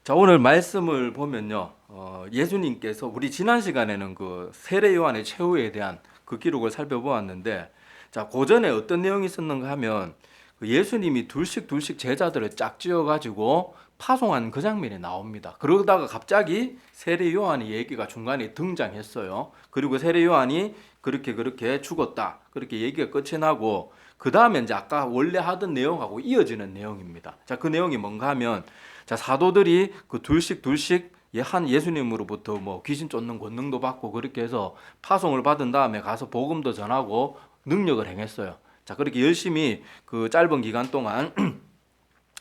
자, 오늘 말씀을 보면요. 예수님께서 우리 지난 시간에는 그 세례 요한의 최후에 대한 그 기록을 살펴보았는데, 자, 고전에 어떤 내용이 있었는가 하면 그 예수님이 둘씩 제자들을 짝지어 가지고 파송한 그 장면이 나옵니다. 그러다가 갑자기 세례 요한의 얘기가 중간에 등장했어요. 그리고 세례 요한이 그렇게 죽었다, 그렇게 얘기가 끝이 나고, 그 다음에 이제 아까 원래 하던 내용하고 이어지는 내용입니다. 자, 그 내용이 뭔가 하면, 자, 사도들이 그 둘씩 한 예수님으로부터 뭐 귀신 쫓는 권능도 받고 그렇게 해서 파송을 받은 다음에 가서 복음도 전하고 능력을 행했어요. 자, 그렇게 열심히 그 짧은 기간 동안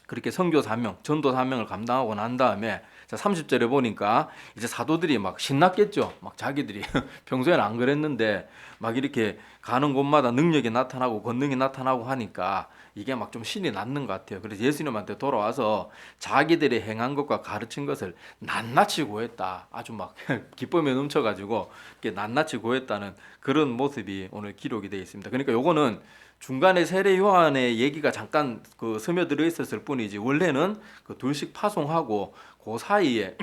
그렇게 선교 사명, 전도 사명을 감당하고 난 다음에, 자, 30절에 보니까 이제 사도들이 막 신났겠죠. 막 자기들이 평소에는 안 그랬는데 막 이렇게 가는 곳마다 능력이 나타나고 권능이 나타나고 하니까 이게 막 좀 신이 났는 것 같아요. 그래서 예수님한테 돌아와서 자기들이 행한 것과 가르친 것을 낱낱이 고했다. 아주 막 기쁨에 넘쳐가지고 낱낱이 고했다는 그런 모습이 오늘 기록이 되어 있습니다. 그러니까 요거는 중간에 세례 요한의 얘기가 잠깐 그 스며들어 있었을 뿐이지, 원래는 그 둘씩 파송하고 그 사이에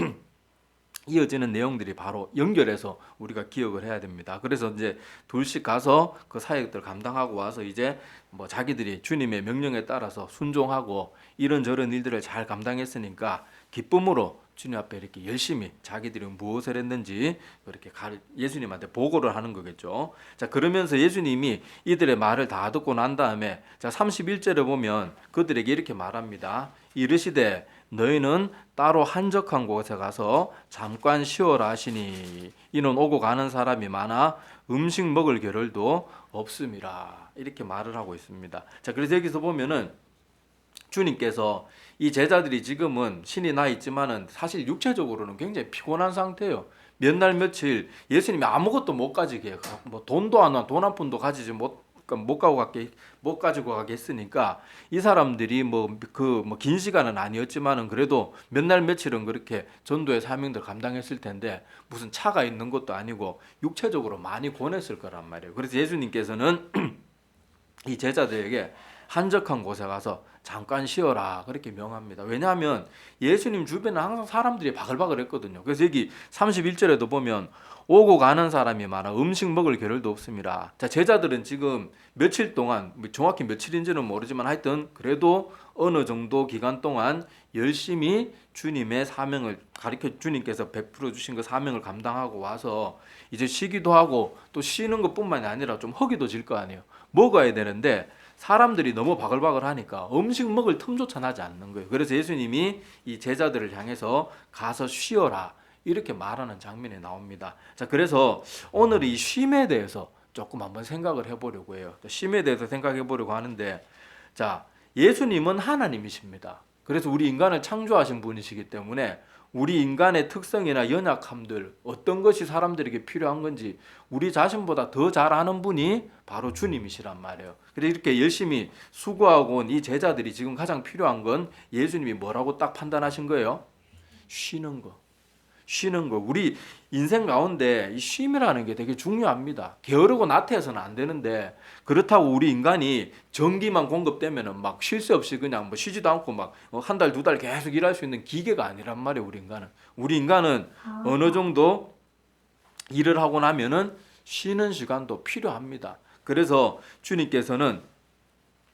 이어지는 내용들이 바로 연결해서 우리가 기억을 해야 됩니다. 그래서 이제 둘씩 가서 그 사역들 감당하고 와서 이제 뭐 자기들이 주님의 명령에 따라서 순종하고 이런저런 일들을 잘 감당했으니까 기쁨으로 주님 앞에 이렇게 열심히 자기들이 무엇을 했는지 그렇게 예수님한테 보고를 하는 거겠죠. 자, 그러면서 예수님이 이들의 말을 다 듣고 난 다음에, 자, 31절에 보면 그들에게 이렇게 말합니다. 이르시되 너희는 따로 한적한 곳에 가서 잠깐 쉬어라 하시니 이는 오고 가는 사람이 많아 음식 먹을 겨를도 없음이라, 이렇게 말을 하고 있습니다. 자, 그래서 여기서 보면은 주님께서 이 제자들이 지금은 신이 나 있지만은 사실 육체적으로는 굉장히 피곤한 상태예요. 몇 날 며칠 예수님이 아무것도 못 가지게, 뭐 돈도 돈 한 푼도 가지지 못 가지고 가게 했으니까 이 사람들이 뭐 긴 시간은 아니었지만은 그래도 몇 날 며칠은 그렇게 전도의 사명들 감당했을 텐데 무슨 차가 있는 것도 아니고 육체적으로 많이 고냈을 거란 말이에요. 그래서 예수님께서는 이 제자들에게 한적한 곳에 가서 잠깐 쉬어라, 그렇게 명합니다. 왜냐하면 예수님 주변에 항상 사람들이 바글바글 했거든요. 그래서 여기 31절에도 보면 오고 가는 사람이 많아 음식 먹을 겨를도 없습니다. 자, 제자들은 지금 며칠 동안, 정확히 며칠인지는 모르지만 하여튼 그래도 어느 정도 기간 동안 열심히 주님의 사명을 주님께서 베풀어 주신 그 사명을 감당하고 와서 이제 쉬기도 하고, 또 쉬는 것뿐만이 아니라 좀 허기도 질 거 아니에요. 먹어야 되는데 사람들이 너무 바글바글 하니까 음식 먹을 틈조차 나지 않는 거예요. 그래서 예수님이 이 제자들을 향해서 가서 쉬어라, 이렇게 말하는 장면이 나옵니다. 자, 그래서 오늘 이 쉼에 대해서 조금 한번 생각을 해보려고 해요. 쉼에 대해서 생각해 보려고 하는데, 자, 예수님은 하나님이십니다. 그래서 우리 인간을 창조하신 분이시기 때문에 우리 인간의 특성이나 연약함들, 어떤 것이 사람들에게 필요한 건지 우리 자신보다 더 잘 아는 분이 바로 주님이시란 말이에요. 그래서 이렇게 열심히 수고하고 온 이 제자들이 지금 가장 필요한 건 예수님이 뭐라고 딱 판단하신 거예요? 쉬는 거. 쉬는 거. 우리 인생 가운데 이 쉼이라는 게 되게 중요합니다. 게으르고 나태해서는 안 되는데, 그렇다고 우리 인간이 전기만 공급되면은 막 쉴 새 없이 그냥 뭐 쉬지도 않고 막 한 달, 두 달 계속 일할 수 있는 기계가 아니란 말이에요, 우리 인간은. 우리 인간은 어느 정도 일을 하고 나면은 쉬는 시간도 필요합니다. 그래서 주님께서는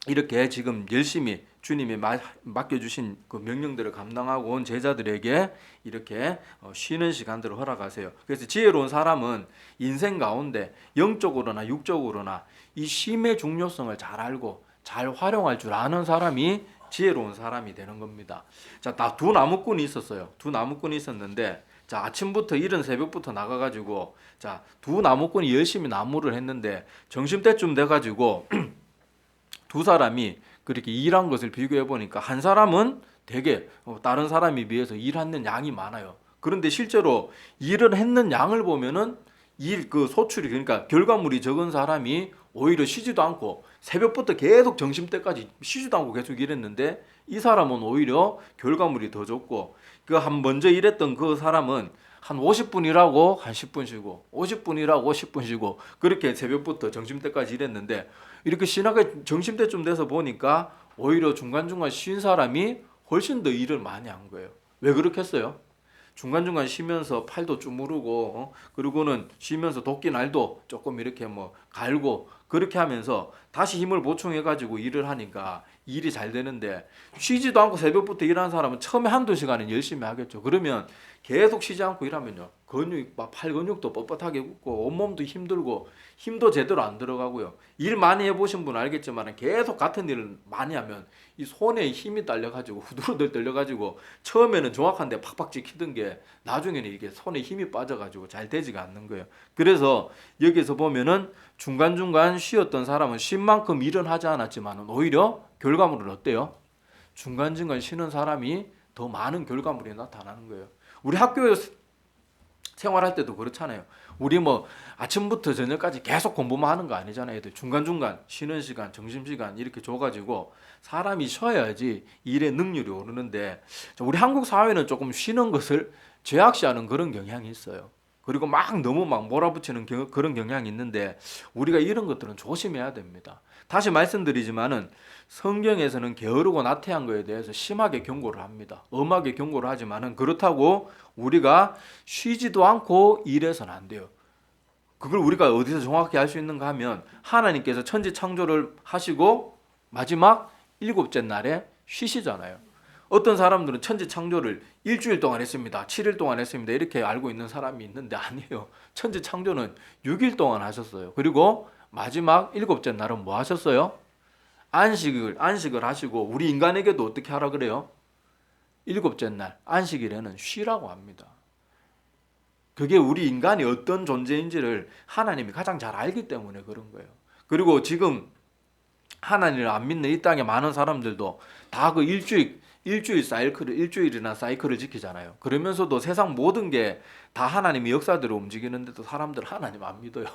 이렇게 지금 열심히 주님이 맡겨주신 그 명령들을 감당하고 온 제자들에게 이렇게 쉬는 시간들을 허락하세요. 그래서 지혜로운 사람은 인생 가운데 영적으로나 육적으로나 이 쉼의 중요성을 잘 알고 잘 활용할 줄 아는 사람이 지혜로운 사람이 되는 겁니다. 자, 두 나무꾼이 있었어요. 두 나무꾼이 있었는데, 자, 아침부터 이른 새벽부터 나가가지고, 자, 두 나무꾼이 열심히 나무를 했는데 점심때쯤 돼가지고 두 사람이 그렇게 일한 것을 비교해 보니까 한 사람은 되게 다른 사람에 비해서 일하는 양이 많아요. 그런데 실제로 일을 했는 양을 보면은 그 소출이, 그러니까 결과물이 적은 사람이 오히려 쉬지도 않고 새벽부터 계속 점심때까지 쉬지도 않고 계속 일했는데, 이 사람은 오히려 결과물이 더 좋고, 먼저 일했던 그 사람은 한 50분 일하고 한 10분 쉬고 50분 일하고 10분 쉬고 그렇게 새벽부터 점심때까지 일했는데, 이렇게 신나게 점심때쯤 돼서 보니까 오히려 중간중간 쉰 사람이 훨씬 더 일을 많이 한 거예요. 왜 그렇겠어요? 중간중간 쉬면서 팔도 주무르고 그리고는 쉬면서 도끼날도 조금 이렇게 뭐 갈고 그렇게 하면서 다시 힘을 보충해 가지고 일을 하니까 일이 잘 되는데, 쉬지도 않고 새벽부터 일하는 사람은 처음에 한두 시간은 열심히 하겠죠. 그러면 계속 쉬지 않고 일하면요, 근육 막 팔 근육도 뻣뻣하게 굳고 온몸도 힘들고 힘도 제대로 안 들어가고요. 일 많이 해보신 분 알겠지만 계속 같은 일을 많이 하면 이 손에 힘이 딸려가지고 후들후들 떨려가지고 처음에는 정확한데 팍팍 찍히던 게 나중에는 이게 손에 힘이 빠져가지고 잘 되지가 않는 거예요. 그래서 여기서 보면은 중간중간 쉬었던 사람은 쉰 만큼 일은 하지 않았지만 오히려 결과물은 어때요? 중간중간 쉬는 사람이 더 많은 결과물이 나타나는 거예요. 우리 학교 생활할 때도 그렇잖아요. 우리 뭐 아침부터 저녁까지 계속 공부만 하는 거 아니잖아요. 애들 중간중간 쉬는 시간, 점심시간 이렇게 줘가지고 사람이 쉬어야지 일의 능률이 오르는데, 우리 한국 사회는 조금 쉬는 것을 죄악시하는 그런 경향이 있어요. 그리고 막 너무 막 몰아붙이는 그런 경향이 있는데, 우리가 이런 것들은 조심해야 됩니다. 다시 말씀드리지만은 성경에서는 게으르고 나태한 거에 대해서 심하게 경고를 합니다. 엄하게 경고를 하지만은 그렇다고 우리가 쉬지도 않고 일해서는 안 돼요. 그걸 우리가 어디서 정확히 알 수 있는가 하면, 하나님께서 천지 창조를 하시고 마지막 일곱째 날에 쉬시잖아요. 어떤 사람들은 천지 창조를 일주일 동안 했습니다, 7일 동안 했습니다 이렇게 알고 있는 사람이 있는데, 아니에요. 천지 창조는 6일 동안 하셨어요. 그리고 마지막 일곱째 날은 뭐 하셨어요? 안식을 하시고, 우리 인간에게도 어떻게 하라 그래요? 일곱째 날 안식일에는 쉬라고 합니다. 그게 우리 인간이 어떤 존재인지를 하나님이 가장 잘 알기 때문에 그런 거예요. 그리고 지금 하나님을 안 믿는 이 땅에 많은 사람들도 다 그 일주일이나 사이클을 지키잖아요. 그러면서도 세상 모든 게 다 하나님의 역사대로 움직이는데도 사람들은 하나님 안 믿어요.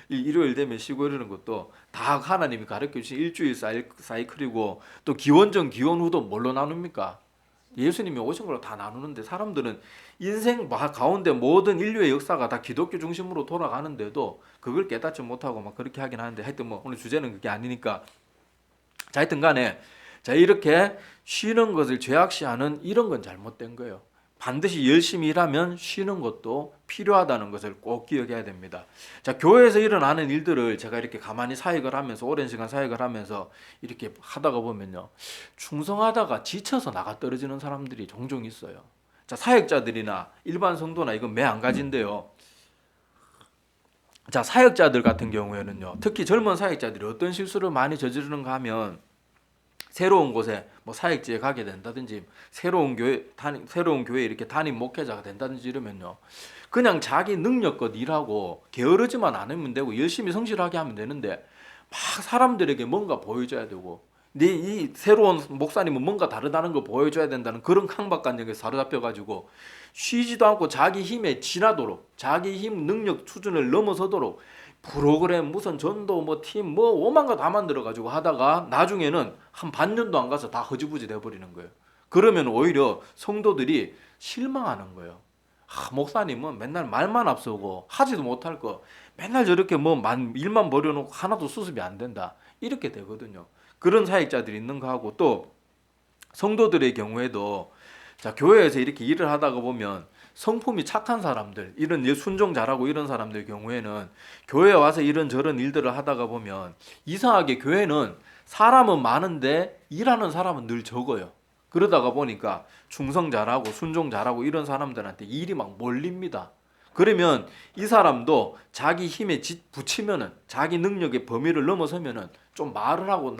일요일 되면 쉬고 이러는 것도 다 하나님이 가르쳐 주신 일주일 사이클이고, 또 기원 전 기원 후도 뭘로 나눕니까? 예수님이 오신 걸로 다 나누는데, 사람들은 인생 가운데 모든 인류의 역사가 다 기독교 중심으로 돌아가는데도 그걸 깨닫지 못하고 막 그렇게 하긴 하는데, 하여튼 뭐 오늘 주제는 그게 아니니까. 자, 하여튼 간에 자, 이렇게 쉬는 것을 죄악시하는 이런 건 잘못된 거예요. 반드시 열심히 일하면 쉬는 것도 필요하다는 것을 꼭 기억해야 됩니다. 자, 교회에서 일어나는 일들을 제가 이렇게 가만히 사역을 하면서, 오랜 시간 사역을 하면서 이렇게 하다가 보면요, 충성하다가 지쳐서 나가 떨어지는 사람들이 종종 있어요. 자, 사역자들이나 일반 성도나 이건 매 한 가지인데요. 자, 사역자들 같은 경우에는요, 특히 젊은 사역자들이 어떤 실수를 많이 저지르는가 하면, 새로운 곳에 뭐 사역지에 가게 된다든지 새로운 교회 이렇게 담임 목회자가 된다든지 이러면요, 그냥 자기 능력껏 일하고 게으르지만 않으면 되고 열심히 성실하게 하면 되는데, 막 사람들에게 뭔가 보여줘야 되고, 이 새로운 목사님은 뭔가 다르다는 걸 보여줘야 된다는 그런 강박관념에 사로잡혀가지고 쉬지도 않고 자기 힘에 지나도록, 자기 힘 능력 수준을 넘어서도록 프로그램 무슨 전도 뭐 팀 뭐 오만 거 다 만들어 가지고 하다가 나중에는 한 반년도 안 가서 다 허지부지 돼 버리는 거예요. 그러면 오히려 성도들이 실망하는 거예요. 목사님은 맨날 말만 앞서고 하지도 못할 거 맨날 저렇게 뭐 일만 벌여놓고 하나도 수습이 안 된다, 이렇게 되거든요. 그런 사역자들이 있는 거 하고, 또 성도들의 경우에도 자, 교회에서 이렇게 일을 하다가 보면 성품이 착한 사람들, 이런 순종 잘하고 이런 사람들 경우에는 교회에 와서 이런저런 일들을 하다가 보면 이상하게 교회는 사람은 많은데 일하는 사람은 늘 적어요. 그러다가 보니까 충성 잘하고 순종 잘하고 이런 사람들한테 일이 막 몰립니다. 그러면 이 사람도 자기 힘에 붙이면은, 자기 능력의 범위를 넘어서면은 좀 말을 하고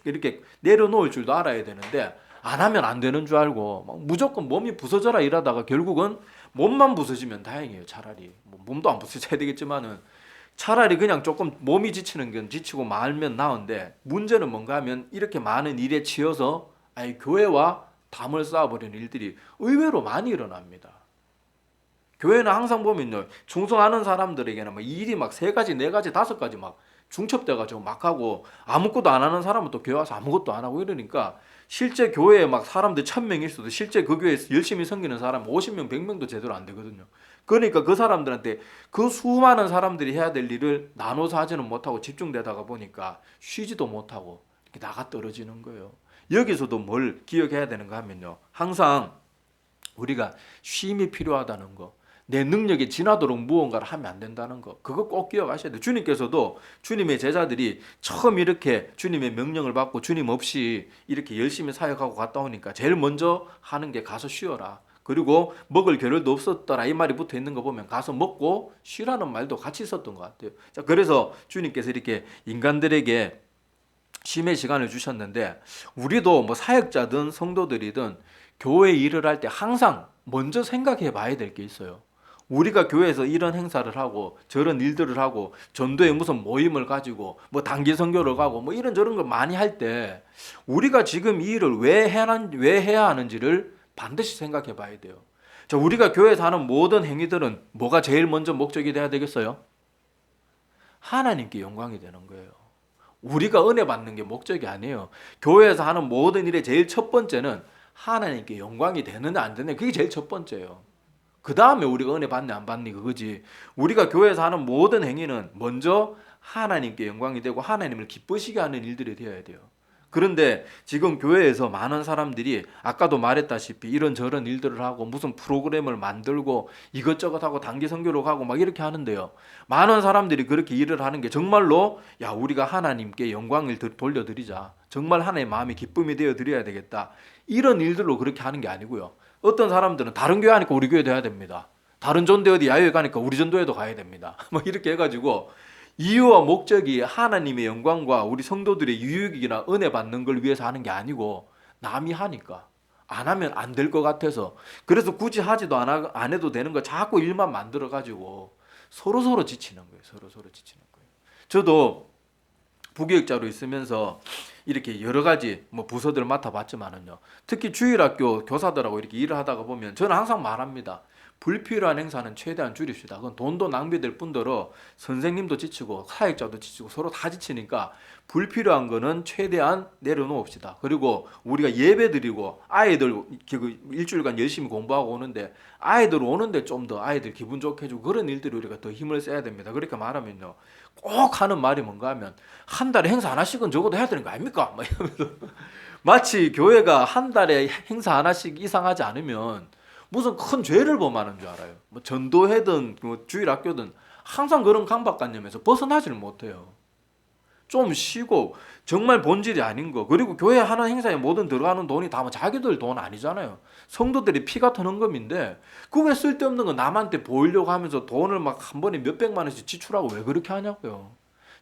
이렇게 내려놓을 줄도 알아야 되는데, 안 하면 안 되는 줄 알고 막 무조건 몸이 부서져라 이러다가 결국은 몸만 부서지면 다행이에요. 차라리 뭐 몸도 안 부서져야 되겠지만은 차라리 그냥 조금 몸이 지치는 건 지치고 말면 나은데, 문제는 뭔가 하면 이렇게 많은 일에 치여서 교회와 담을 쌓아버리는 일들이 의외로 많이 일어납니다. 교회는 항상 보면요, 충성하는 사람들에게는 막 일이 막 3가지, 4가지, 5가지 막 중첩돼가지고 막 하고, 아무것도 안 하는 사람은 또 교회 와서 아무것도 안 하고 이러니까 실제 교회에 막 사람들 1000명 있어도 실제 그 교회에서 열심히 섬기는 사람 50명, 100명도 제대로 안 되거든요. 그러니까 그 사람들한테 그 수많은 사람들이 해야 될 일을 나눠서 하지는 못하고 집중되다가 보니까 쉬지도 못하고 이렇게 나가 떨어지는 거예요. 여기서도 뭘 기억해야 되는가 하면요, 항상 우리가 쉼이 필요하다는 거, 내 능력이 지나도록 무언가를 하면 안 된다는 거, 그거 꼭 기억하셔야 돼요. 주님께서도 주님의 제자들이 처음 이렇게 주님의 명령을 받고 주님 없이 이렇게 열심히 사역하고 갔다 오니까 제일 먼저 하는 게 가서 쉬어라. 그리고 먹을 겨를도 없었더라 이 말이 붙어 있는 거 보면 가서 먹고 쉬라는 말도 같이 있었던 것 같아요. 자, 그래서 주님께서 이렇게 인간들에게 쉼의 시간을 주셨는데, 우리도 뭐 사역자든 성도들이든 교회 일을 할 때 항상 먼저 생각해 봐야 될 게 있어요. 우리가 교회에서 이런 행사를 하고 저런 일들을 하고 전도에 무슨 모임을 가지고 뭐 단기 선교를 가고 뭐 이런저런 걸 많이 할 때 우리가 지금 이 일을 왜 해야 하는지를 반드시 생각해 봐야 돼요. 자, 우리가 교회에서 하는 모든 행위들은 뭐가 제일 먼저 목적이 돼야 되겠어요? 하나님께 영광이 되는 거예요. 우리가 은혜 받는 게 목적이 아니에요. 교회에서 하는 모든 일의 제일 첫 번째는 하나님께 영광이 되느냐 안 되느냐, 그게 제일 첫 번째예요. 그 다음에 우리가 은혜 받니 안 받니 그거지. 우리가 교회에서 하는 모든 행위는 먼저 하나님께 영광이 되고 하나님을 기쁘시게 하는 일들이 되어야 돼요. 그런데 지금 교회에서 많은 사람들이 아까도 말했다시피 이런저런 일들을 하고 무슨 프로그램을 만들고 이것저것 하고 단기 선교로 가고 막 이렇게 하는데요, 많은 사람들이 그렇게 일을 하는 게 정말로 야, 우리가 하나님께 영광을 돌려드리자, 정말 하나님의 마음이 기쁨이 되어 드려야 되겠다, 이런 일들로 그렇게 하는 게 아니고요. 어떤 사람들은 다른 교회 하니까 우리 교회도 해야 됩니다. 다른 전도회 어디 야외에 가니까 우리 전도회도 가야 됩니다. 뭐 이렇게 해가지고 이유와 목적이 하나님의 영광과 우리 성도들의 유익이나 은혜 받는 걸 위해서 하는 게 아니고 남이 하니까 안 하면 안 될 것 같아서, 그래서 굳이 하지도 안 해도 되는 거 자꾸 일만 만들어 가지고 서로 지치는 거예요. 서로 지치는 거예요. 저도 부교육자로 있으면서 이렇게 여러 가지 뭐 부서들을 맡아봤지만은요, 특히 주일학교 교사들하고 이렇게 일을 하다가 보면 저는 항상 말합니다. 불필요한 행사는 최대한 줄입시다. 그건 돈도 낭비될 뿐더러 선생님도 지치고 사역자도 지치고 서로 다 지치니까 불필요한 거는 최대한 내려놓읍시다. 그리고 우리가 예배 드리고 아이들 일주일간 열심히 공부하고 오는데 아이들 오는데 좀 더 아이들 기분 좋게 해주고 그런 일들이 우리가 더 힘을 써야 됩니다. 그렇게 말하면요, 꼭 하는 말이 뭔가 하면 한 달에 행사 하나씩은 적어도 해야 되는 거 아닙니까? 막 이러면서 마치 교회가 한 달에 행사 하나씩 이상 하지 않으면 무슨 큰 죄를 범하는 줄 알아요. 뭐 전도회든 뭐 주일학교든 항상 그런 강박관념에서 벗어나지를 못해요. 좀 쉬고 정말 본질이 아닌 거, 그리고 교회 하는 행사에 모든 들어가는 돈이 다 뭐 자기들 돈 아니잖아요. 성도들이 피 같은 헌금인데 그게 쓸데없는 거 남한테 보이려고 하면서 돈을 막 한 번에 몇백만 원씩 지출하고 왜 그렇게 하냐고요.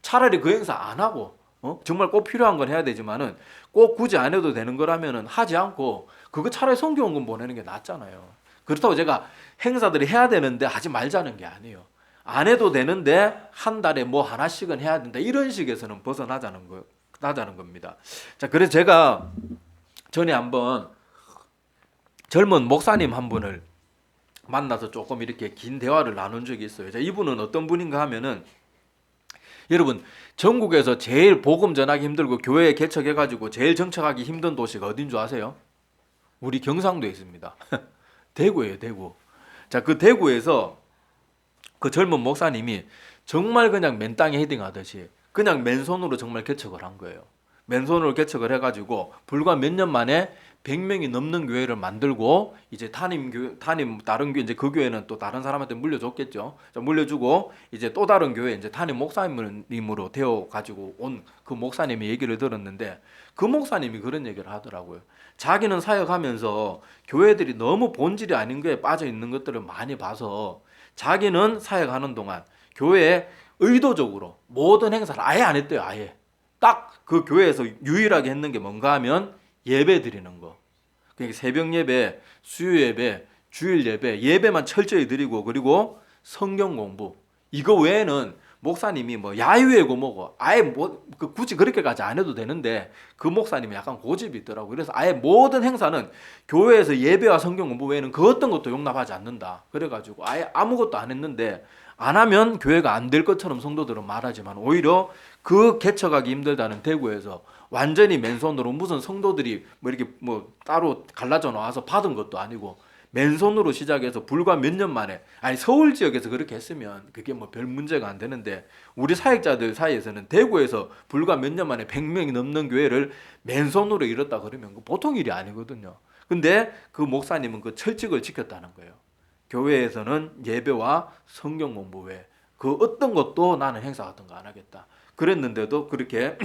차라리 그 행사 안 하고 정말 꼭 필요한 건 해야 되지만은 꼭 굳이 안 해도 되는 거라면은 하지 않고 그거 차라리 성경원금 보내는 게 낫잖아요. 그렇다고 제가 행사들이 해야 되는데 하지 말자는 게 아니에요. 안 해도 되는데 한 달에 뭐 하나씩은 해야 된다, 이런 식에서는 벗어나자는 겁니다. 자, 그래서 제가 전에 한번 젊은 목사님 한 분을 만나서 조금 이렇게 긴 대화를 나눈 적이 있어요. 자, 이분은 어떤 분인가 하면은, 여러분 전국에서 제일 복음 전하기 힘들고 교회 개척해가지고 제일 정착하기 힘든 도시가 어딘 줄 아세요? 우리 경상도에 있습니다. 대구예요, 대구. 자, 그 대구에서 그 젊은 목사님이 정말 그냥 맨 땅에 헤딩하듯이 그냥 맨손으로 정말 개척을 한 거예요. 맨손으로 개척을 해가지고 불과 몇 년 만에 100명이 넘는 교회를 만들고, 이제 다른 교회, 이제 그 교회는 또 다른 사람한테 물려줬겠죠. 물려주고 이제 또 다른 교회 이제 담임 목사님으로 되어 가지고 온 그 목사님의 얘기를 들었는데, 그 목사님이 그런 얘기를 하더라고요. 자기는 사역하면서 교회들이 너무 본질이 아닌 거에 빠져 있는 것들을 많이 봐서 자기는 사역하는 동안 교회에 의도적으로 모든 행사를 아예 안 했대요. 아예 딱 그 교회에서 유일하게 했는 게 뭔가 하면 예배 드리는 거. 그러니까 새벽 예배, 수요 예배, 주일 예배, 예배만 철저히 드리고, 그리고 성경 공부. 이거 외에는 목사님이 뭐 야유회고 뭐고 아예 뭐 굳이 그렇게까지 안 해도 되는데, 그 목사님이 약간 고집이 있더라고요. 그래서 아예 모든 행사는 교회에서 예배와 성경 공부 외에는 그 어떤 것도 용납하지 않는다. 그래가지고 아예 아무것도 안 했는데, 안 하면 교회가 안 될 것처럼 성도들은 말하지만 오히려 그 개척하기 힘들다는 대구에서 완전히 맨손으로, 무슨 성도들이 뭐 이렇게 뭐 따로 갈라져 나와서 받은 것도 아니고 맨손으로 시작해서 불과 몇 년 만에, 아니 서울 지역에서 그렇게 했으면 그게 뭐 별 문제가 안 되는데, 우리 사역자들 사이에서는 대구에서 불과 몇 년 만에 100명이 넘는 교회를 맨손으로 이뤘다 그러면 그 보통 일이 아니거든요. 근데 그 목사님은 그 철칙을 지켰다는 거예요. 교회에서는 예배와 성경 공부 외에 그 어떤 것도 나는 행사 같은 거 안 하겠다. 그랬는데도 그렇게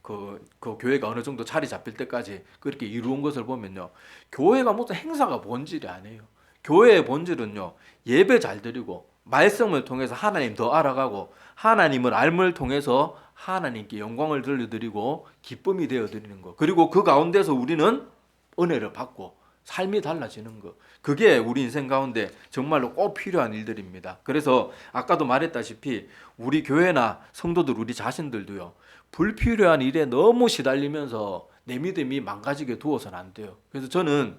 그 교회가 어느 정도 자리 잡힐 때까지 그렇게 이루은 것을 보면요, 교회가 무슨 행사가 본질이 아니에요. 교회의 본질은요, 예배 잘 드리고 말씀을 통해서 하나님 더 알아가고 하나님을 알물 통해서 하나님께 영광을 돌려드리고 기쁨이 되어 드리는 것, 그리고 그 가운데서 우리는 은혜를 받고 삶이 달라지는 것, 그게 우리 인생 가운데 정말로 꼭 필요한 일들입니다. 그래서 아까도 말했다시피 우리 교회나 성도들, 우리 자신들도요, 불필요한 일에 너무 시달리면서 내 믿음이 망가지게 두어서는 안 돼요. 그래서 저는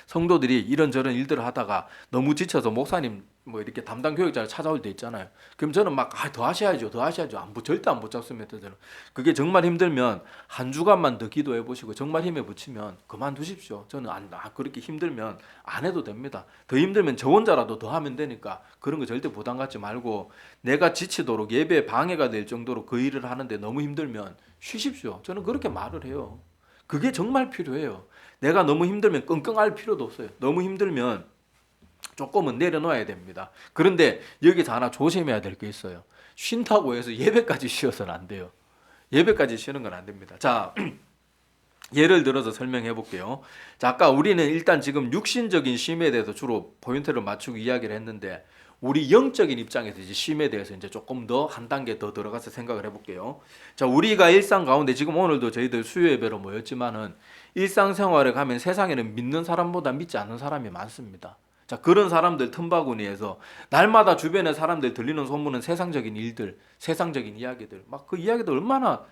성도들이 이런저런 일들을 하다가 너무 지쳐서 목사님 뭐 이렇게 담당 교육자를 찾아올 때 있잖아요. 그럼 저는 막 더 하셔야죠, 더 하셔야죠. 절대 안 붙잡습니다. 저는 그게 정말 힘들면 한 주간만 더 기도해 보시고 정말 힘에 붙이면 그만두십시오. 저는 그렇게 힘들면 안 해도 됩니다. 더 힘들면 저 혼자라도 더 하면 되니까 그런 거 절대 부담 갖지 말고, 내가 지치도록 예배에 방해가 될 정도로 그 일을 하는데 너무 힘들면 쉬십시오. 저는 그렇게 말을 해요. 그게 정말 필요해요. 내가 너무 힘들면 끙끙 앓을 필요도 없어요. 너무 힘들면 조금은 내려놓아야 됩니다. 그런데 여기서 하나 조심해야 될 게 있어요. 쉰다고 해서 예배까지 쉬어서는 안 돼요. 예배까지 쉬는 건 안 됩니다. 자, 예를 들어서 설명해 볼게요. 자, 아까 우리는 일단 지금 육신적인 쉼에 대해서 주로 포인트를 맞추고 이야기를 했는데, 우리 영적인 입장에서 이제 쉼에 대해서 이제 조금 더 한 단계 더 들어가서 생각을 해볼게요. 자, 우리가 일상 가운데 지금 오늘도 저희들 수요 예배로 모였지만은 일상생활에 가면 세상에는 믿는 사람보다 믿지 않는 사람이 많습니다. 자, 그런 사람들 틈바구니에서 날마다 주변에 사람들 들리는 소문은 세상적인 일들, 세상적인 이야기들, 막 그 이야기들 얼마나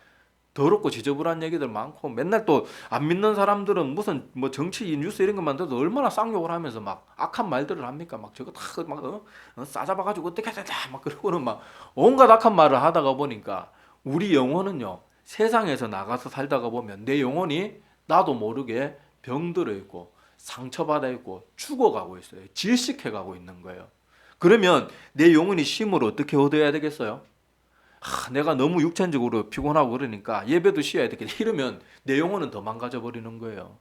더럽고 지저분한 얘기들 많고, 맨날 또 안 믿는 사람들은 무슨 뭐 정치 뉴스 이런 것만 들어도 얼마나 쌍욕을 하면서 막 악한 말들을 합니까? 막 저거 다막 싸잡아가지고 어떻게 하자 막 그러고는 막 온갖 악한 말을 하다가 보니까 우리 영혼은요, 세상에서 나가서 살다가 보면 내 영혼이 나도 모르게 병들어 있고 상처받아 있고 죽어가고 있어요. 질식해가고 있는 거예요. 그러면 내 영혼이 쉼을 어떻게 얻어야 되겠어요? 내가 너무 육체적으로 피곤하고 그러니까 예배도 쉬어야 되겠다 이러면 내 영혼은 더 망가져 버리는 거예요.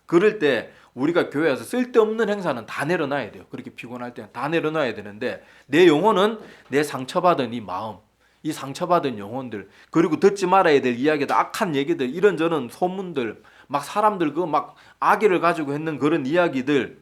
그럴 때 우리가 교회에서 쓸데없는 행사는 다 내려놔야 돼요. 그렇게 피곤할 때는 다 내려놔야 되는데, 내 영혼은 내 상처받은 이 마음, 이 상처받은 영혼들, 그리고 듣지 말아야 될 이야기들, 악한 얘기들, 이런저런 소문들, 막 사람들 그 막 악의를 가지고 했는 그런 이야기들,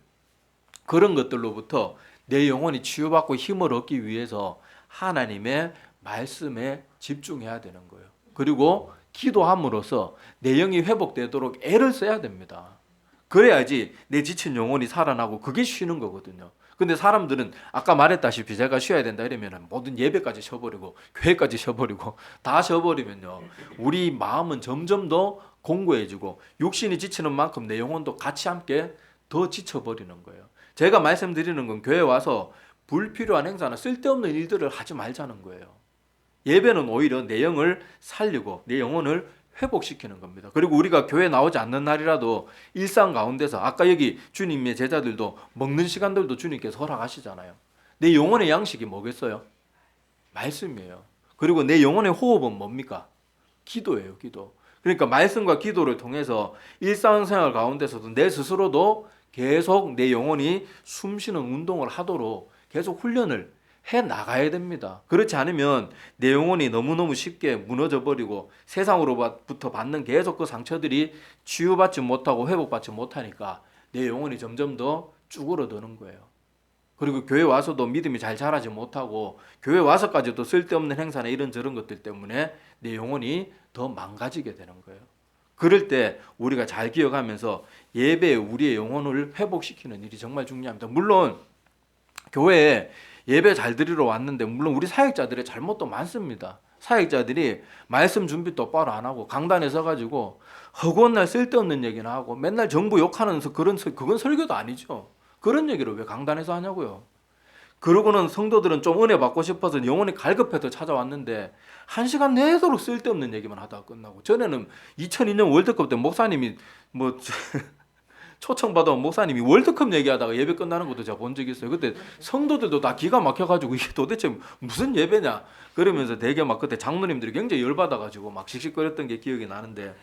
그런 것들로부터 내 영혼이 치유받고 힘을 얻기 위해서 하나님의 말씀에 집중해야 되는 거예요. 그리고 기도함으로써 내 영이 회복되도록 애를 써야 됩니다. 그래야지 내 지친 영혼이 살아나고 그게 쉬는 거거든요. 근데 사람들은 아까 말했다시피 제가 쉬어야 된다 이러면 모든 예배까지 쉬어버리고 교회까지 쉬어버리고 다 쉬어버리면요, 우리 마음은 점점 더 공고해지고 육신이 지치는 만큼 내 영혼도 같이 함께 더 지쳐버리는 거예요. 제가 말씀드리는 건 교회 와서 불필요한 행사나 쓸데없는 일들을 하지 말자는 거예요. 예배는 오히려 내 영을 살리고 내 영혼을 회복시키는 겁니다. 그리고 우리가 교회 나오지 않는 날이라도 일상 가운데서, 아까 여기 주님의 제자들도 먹는 시간들도 주님께서 허락하시잖아요. 내 영혼의 양식이 뭐겠어요? 말씀이에요. 그리고 내 영혼의 호흡은 뭡니까? 기도예요, 기도. 그러니까 말씀과 기도를 통해서 일상생활 가운데서도 내 스스로도 계속 내 영혼이 숨쉬는 운동을 하도록 계속 훈련을 해 나가야 됩니다. 그렇지 않으면 내 영혼이 너무너무 쉽게 무너져 버리고 세상으로부터 받는 계속 그 상처들이 치유받지 못하고 회복받지 못하니까 내 영혼이 점점 더 쭈그러드는 거예요. 그리고 교회 와서도 믿음이 잘 자라지 못하고 교회 와서까지도 쓸데없는 행사나 이런저런 것들 때문에 내 영혼이 더 망가지게 되는 거예요. 그럴 때 우리가 잘 기억하면서 예배에 우리의 영혼을 회복시키는 일이 정말 중요합니다. 물론 교회에 예배 잘 드리러 왔는데 물론 우리 사역자들의 잘못도 많습니다. 사역자들이 말씀 준비 똑바로 안 하고 강단에 서가지고 허구한 날 쓸데없는 얘기나 하고 맨날 정부 욕하는 그건 설교도 아니죠. 그런 얘기를 왜 강단에서 하냐고요. 그러고는 성도들은 좀 은혜 받고 싶어서 영혼이 갈급해서 찾아왔는데 1시간 내도록 쓸데없는 얘기만 하다가 끝나고, 전에는 2002년 월드컵 때 목사님이 뭐 초청받아온 목사님이 월드컵 얘기하다가 예배 끝나는 것도 제가 본 적이 있어요. 그때 성도들도 다 기가 막혀가지고 이게 도대체 무슨 예배냐 그러면서 되게 막 그때 장로님들이 굉장히 열받아가지고 막 씩씩거렸던 게 기억이 나는데,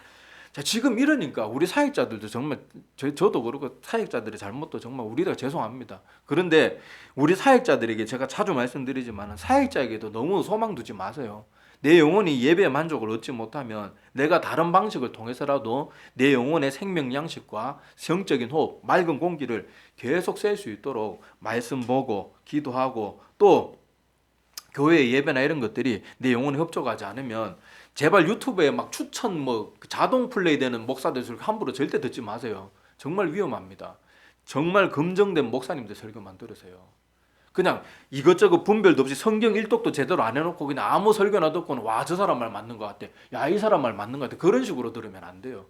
자, 지금 이러니까 우리 사역자들도 정말 저도 그렇고 사역자들의 잘못도 정말 우리가 죄송합니다. 그런데 우리 사역자들에게 제가 자주 말씀드리지만 사역자에게도 너무 소망 두지 마세요. 내 영혼이 예배의 만족을 얻지 못하면 내가 다른 방식을 통해서라도 내 영혼의 생명 양식과 성적인 호흡, 맑은 공기를 계속 쐴 수 있도록 말씀 보고 기도하고, 또 교회 예배나 이런 것들이 내 영혼에 협조하지 않으면 제발 유튜브에 막 추천 뭐 자동 플레이 되는 목사들 설교 함부로 절대 듣지 마세요. 정말 위험합니다. 정말 검증된 목사님들 설교만 들으세요. 그냥 이것저것 분별도 없이 성경 일독도 제대로 안 해놓고 그냥 아무 설교나 듣고는 와, 저 사람 말 맞는 것 같아, 야, 이 사람 말 맞는 것 같아, 그런 식으로 들으면 안 돼요.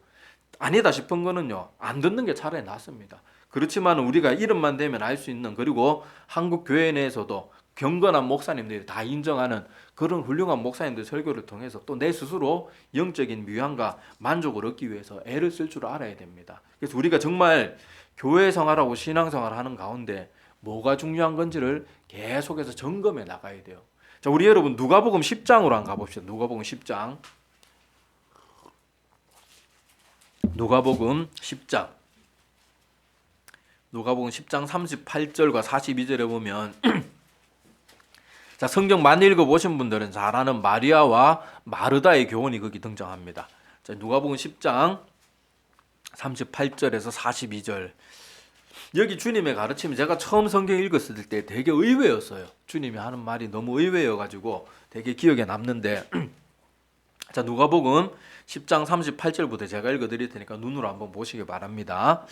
아니다 싶은 거는요, 안 듣는 게 차라리 낫습니다. 그렇지만 우리가 이름만 대면 알 수 있는, 그리고 한국 교회 내에서도 경건한 목사님들이 다 인정하는 그런 훌륭한 목사님들 설교를 통해서 또 내 스스로 영적인 묘양과 만족을 얻기 위해서 애를 쓸 줄 알아야 됩니다. 그래서 우리가 정말 교회 생활하고 신앙생활 하는 가운데 뭐가 중요한 건지를 계속해서 점검해 나가야 돼요. 자, 우리 여러분 누가복음 10장으로 한번 가봅시다. 누가복음 10장. 누가복음 10장. 누가복음 10장 38절과 42절에 보면 자, 성경 많이 읽어보신 분들은 잘 아는 마리아와 마르다의 교훈이 거기 등장합니다. 자, 누가복음 10장 38절에서 42절. 여기 주님의 가르침이 제가 처음 성경 읽었을 때 되게 의외였어요. 주님이 하는 말이 너무 의외여가지고 되게 기억에 남는데 자, 누가복음 10장 38절부터 제가 읽어드릴 테니까 눈으로 한번 보시기 바랍니다.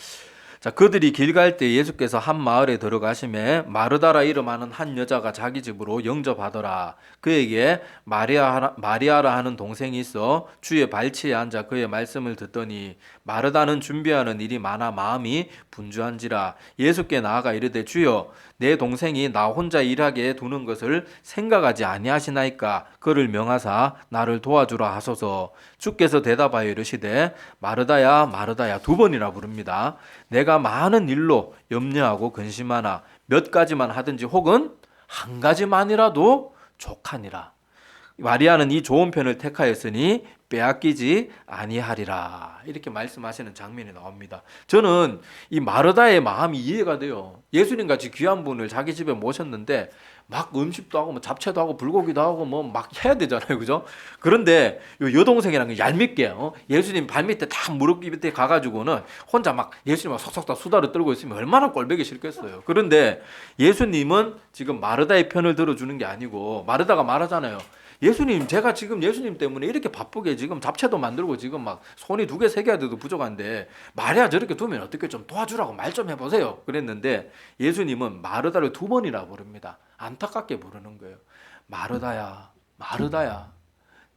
자, 그들이 길 갈 때 예수께서 한 마을에 들어가심에 마르다라 이름하는 한 여자가 자기 집으로 영접하더라. 그에게 마리아라 하는 동생이 있어 주의 발치에 앉아 그의 말씀을 듣더니 마르다는 준비하는 일이 많아 마음이 분주한지라. 예수께 나아가 이르되 주여, 내 동생이 나 혼자 일하게 두는 것을 생각하지 아니하시나이까. 그를 명하사 나를 도와주라 하소서. 주께서 대답하여 이르시되 마르다야 마르다야, 두 번이나 부릅니다. 내가 많은 일로 염려하고 근심하나 몇 가지만 하든지 혹은 한 가지만이라도 족하니라. 마리아는 이 좋은 편을 택하였으니 빼앗기지 아니하리라. 이렇게 말씀하시는 장면이 나옵니다. 저는 이 마르다의 마음이 이해가 돼요. 예수님같이 귀한 분을 자기 집에 모셨는데 막 음식도 하고 뭐 잡채도 하고 불고기도 하고 뭐 막 해야 되잖아요, 그죠? 그런데 요 여동생이랑 얄밉게 예수님 발밑에 딱 무릎 밑에 가가지고는 혼자 막 예수님하고 속속 다 수다를 떨고 있으면 얼마나 꼴보기 싫겠어요. 그런데 예수님은 지금 마르다의 편을 들어주는 게 아니고 마르다가 말하잖아요. 예수님, 제가 지금 예수님 때문에 이렇게 바쁘게 지금 잡채도 만들고 지금 막 손이 2개, 3개 해도 부족한데 마리아 저렇게 두면 어떻게 좀 도와주라고 말 좀 해보세요. 그랬는데 예수님은 마르다를 2번이나 부릅니다. 안타깝게 부르는 거예요. 마르다야, 마르다야,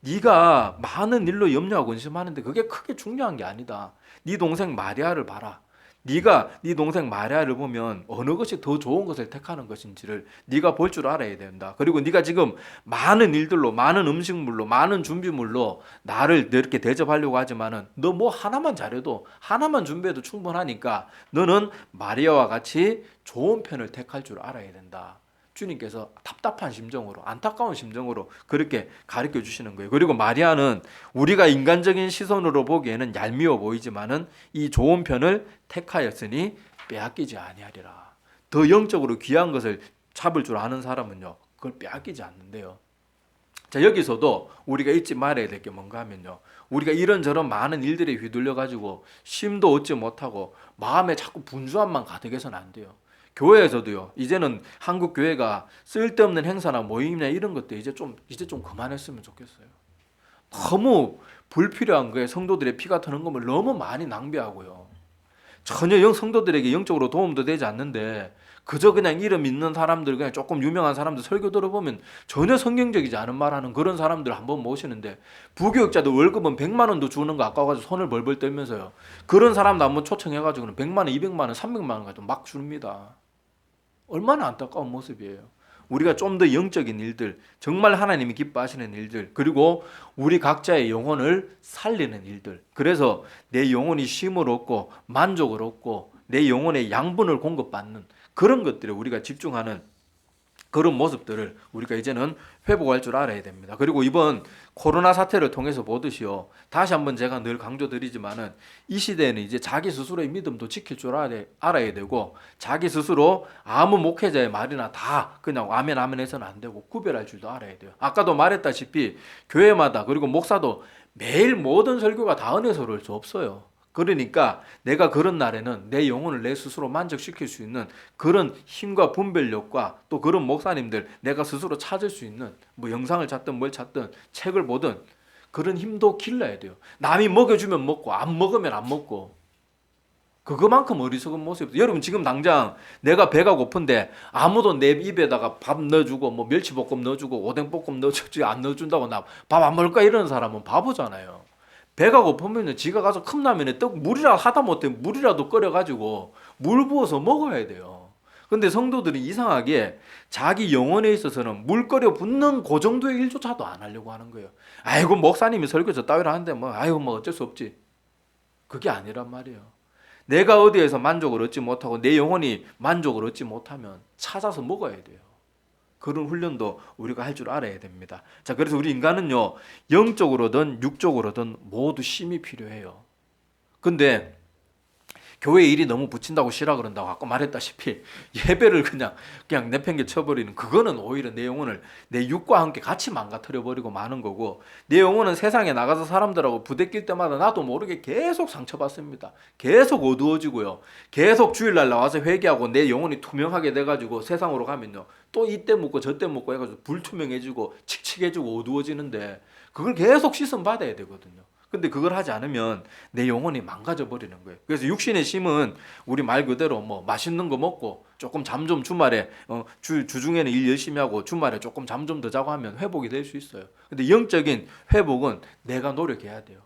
네가 많은 일로 염려하고 근심하는데 그게 크게 중요한 게 아니다. 네 동생 마리아를 봐라. 네가 네 동생 마리아를 보면 어느 것이 더 좋은 것을 택하는 것인지를 네가 볼 줄 알아야 된다. 그리고 네가 지금 많은 일들로, 많은 음식물로, 많은 준비물로 나를 이렇게 대접하려고 하지만은 너 뭐 하나만 잘해도, 하나만 준비해도 충분하니까 너는 마리아와 같이 좋은 편을 택할 줄 알아야 된다. 주님께서 답답한 심정으로, 안타까운 심정으로 그렇게 가르쳐 주시는 거예요. 그리고 마리아는 우리가 인간적인 시선으로 보기에는 얄미워 보이지만은 이 좋은 편을 택하였으니 빼앗기지 아니하리라. 더 영적으로 귀한 것을 잡을 줄 아는 사람은요, 그걸 빼앗기지 않는데요. 자, 여기서도 우리가 잊지 말아야 될 게 뭔가 하면요, 우리가 이런저런 많은 일들에 휘둘려 가지고 쉼도 얻지 못하고 마음에 자꾸 분주함만 가득해서는 안 돼요. 교회에서도요, 이제는 한국 교회가 쓸데없는 행사나 모임이나 이런 것도 이제 좀 그만했으면 좋겠어요. 너무 불필요한 거에 성도들의 피가 트는 것을 너무 많이 낭비하고요. 전혀 성도들에게 영적으로 도움도 되지 않는데 그저 그냥 이름 있는 사람들, 그냥 조금 유명한 사람들 설교 들어보면 전혀 성경적이지 않은 말하는 그런 사람들 한번 모시는데 부교육자들 월급은 100만 원도 주는 거 아까워가지고 손을 벌벌 떨면서요, 그런 사람도 한번 초청해가지고는 100만 원, 200만 원, 300만 원 가지고 막 줍니다. 얼마나 안타까운 모습이에요. 우리가 좀 더 영적인 일들, 정말 하나님이 기뻐하시는 일들, 그리고 우리 각자의 영혼을 살리는 일들. 그래서 내 영혼이 쉼을 얻고 만족을 얻고 내 영혼의 양분을 공급받는 그런 것들에 우리가 집중하는 그런 모습들을 우리가 이제는 회복할 줄 알아야 됩니다. 그리고 이번 코로나 사태를 통해서 보듯이요. 다시 한번 제가 늘 강조드리지만은 이 시대에는 이제 자기 스스로의 믿음도 지킬 줄 알아야 되고 자기 스스로 아무 목회자의 말이나 다 그냥 아멘 아멘 해서는 안 되고 구별할 줄도 알아야 돼요. 아까도 말했다시피 교회마다 그리고 목사도 매일 모든 설교가 다 은혜서를 수 없어요. 그러니까 내가 그런 날에는 내 영혼을 내 스스로 만족시킬 수 있는 그런 힘과 분별력과 또 그런 목사님들 내가 스스로 찾을 수 있는 뭐 영상을 찾든 뭘 찾든 책을 보든 그런 힘도 길러야 돼요. 남이 먹여주면 먹고 안 먹으면 안 먹고 그거만큼 어리석은 모습이죠. 여러분 지금 당장 내가 배가 고픈데 아무도 내 입에다가 밥 넣어주고 뭐 멸치볶음 넣어주고 오뎅볶음 넣어주지 안 넣어준다고 나 밥 안 먹을까 이러는 사람은 바보잖아요. 배가 고프면 지가 가서 컵라면에 떡 물이라 하다못해 물이라도 끓여가지고 물 부어서 먹어야 돼요. 근데 성도들이 이상하게 자기 영혼에 있어서는 물 끓여 붓는 그 정도의 일조차도 안 하려고 하는 거예요. 아이고 목사님이 설교저 따위로 하는데 뭐 아이고 뭐 어쩔 수 없지. 그게 아니란 말이에요. 내가 어디에서 만족을 얻지 못하고 내 영혼이 만족을 얻지 못하면 찾아서 먹어야 돼요. 그런 훈련도 우리가 할 줄 알아야 됩니다. 자, 그래서 우리 인간은요, 영적으로든 육적으로든 모두 쉼이 필요해요. 근데 교회 일이 너무 붙인다고 쉬라 그런다고 아까 말했다시피 예배를 그냥 내팽개 쳐버리는 그거는 오히려 내 영혼을 내 육과 함께 같이 망가뜨려 버리고 마는 거고 내 영혼은 세상에 나가서 사람들하고 부대낄 때마다 나도 모르게 계속 상처받습니다. 계속 어두워지고요. 계속 주일날 나와서 회개하고 내 영혼이 투명하게 돼가지고 세상으로 가면요. 또 이때 묻고 저때 묻고 해가지고 불투명해지고 칙칙해지고 어두워지는데 그걸 계속 씻음 받아야 되거든요. 근데 그걸 하지 않으면 내 영혼이 망가져 버리는 거예요. 그래서 육신의 힘은 우리 말 그대로 뭐 맛있는 거 먹고 조금 잠 좀 주말에 주중에는 일 열심히 하고 주말에 조금 잠 좀 더 자고 하면 회복이 될 수 있어요. 근데 영적인 회복은 내가 노력해야 돼요.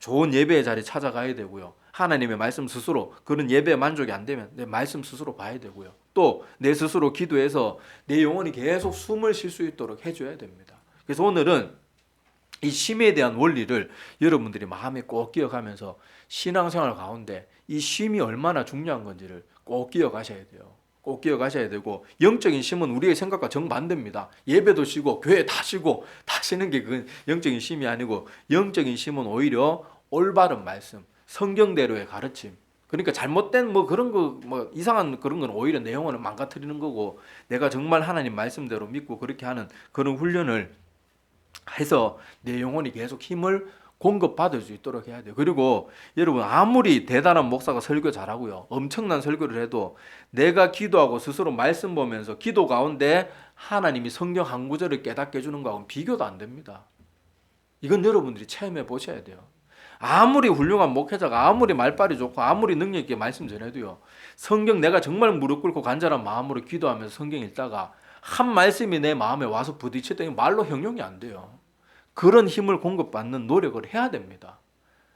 좋은 예배의 자리 찾아가야 되고요. 하나님의 말씀 스스로 그런 예배에 만족이 안 되면 내 말씀 스스로 봐야 되고요. 또 내 스스로 기도해서 내 영혼이 계속 숨을 쉴 수 있도록 해줘야 됩니다. 그래서 오늘은 이 쉼에 대한 원리를 여러분들이 마음에 꼭 기억하면서 신앙생활 가운데 이 쉼이 얼마나 중요한 건지를 꼭 기억하셔야 돼요. 꼭 기억하셔야 되고 영적인 쉼은 우리의 생각과 정반대입니다. 예배도 쉬고 교회 다 쉬고 다 쉬는 게 그건 영적인 쉼이 아니고 영적인 쉼은 오히려 올바른 말씀, 성경대로의 가르침. 그러니까 잘못된 뭐 그런 거 뭐 이상한 그런 건 오히려 내 영혼을 망가뜨리는 거고 내가 정말 하나님 말씀대로 믿고 그렇게 하는 그런 훈련을 해서 내 영혼이 계속 힘을 공급받을 수 있도록 해야 돼요. 그리고 여러분 아무리 대단한 목사가 설교 잘하고요. 엄청난 설교를 해도 내가 기도하고 스스로 말씀 보면서 기도 가운데 하나님이 성경 한 구절을 깨닫게 해주는 거하고는 비교도 안 됩니다. 이건 여러분들이 체험해 보셔야 돼요. 아무리 훌륭한 목회자가 아무리 말빨이 좋고 아무리 능력 있게 말씀 전해도요. 성경 내가 정말 무릎 꿇고 간절한 마음으로 기도하면서 성경 읽다가 한 말씀이 내 마음에 와서 부딪혔더니 말로 형용이 안 돼요. 그런 힘을 공급받는 노력을 해야 됩니다.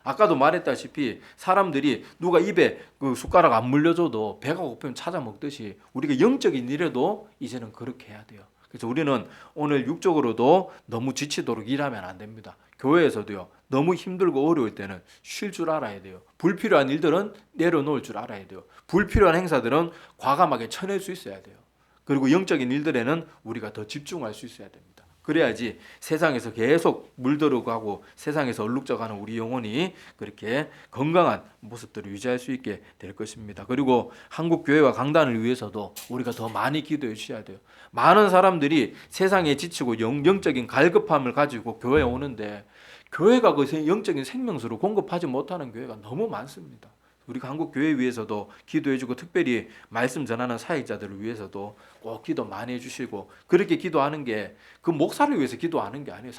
아까도 말했다시피 사람들이 누가 입에 그 숟가락 안 물려줘도 배가 고프면 찾아 먹듯이 우리가 영적인 일에도 이제는 그렇게 해야 돼요. 그래서 우리는 오늘 육적으로도 너무 지치도록 일하면 안 됩니다. 교회에서도요. 너무 힘들고 어려울 때는 쉴 줄 알아야 돼요. 불필요한 일들은 내려놓을 줄 알아야 돼요. 불필요한 행사들은 과감하게 쳐낼 수 있어야 돼요. 그리고 영적인 일들에는 우리가 더 집중할 수 있어야 됩니다. 그래야지 세상에서 계속 물들어가고 세상에서 얼룩져가는 우리 영혼이 그렇게 건강한 모습들을 유지할 수 있게 될 것입니다. 그리고 한국 교회와 강단을 위해서도 우리가 더 많이 기도해 주셔야 돼요. 많은 사람들이 세상에 지치고 영적인 갈급함을 가지고 교회에 오는데 교회가 그 영적인 생명수를 공급하지 못하는 교회가 너무 많습니다. 우리가 한국 교회 위해서도 기도해주고 특별히 말씀 전하는 사역자들을 위해서도 꼭 기도 많이 해주시고 그렇게 기도하는 게 그 목사를 위해서 기도하는 게 아니에요.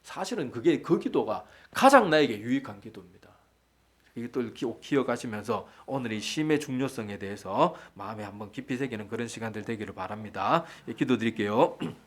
사실은 그게 그 기도가 가장 나에게 유익한 기도입니다. 이것도 기억하시면서 오늘 이 쉼의 중요성에 대해서 마음에 한번 깊이 새기는 그런 시간들 되기를 바랍니다. 기도드릴게요.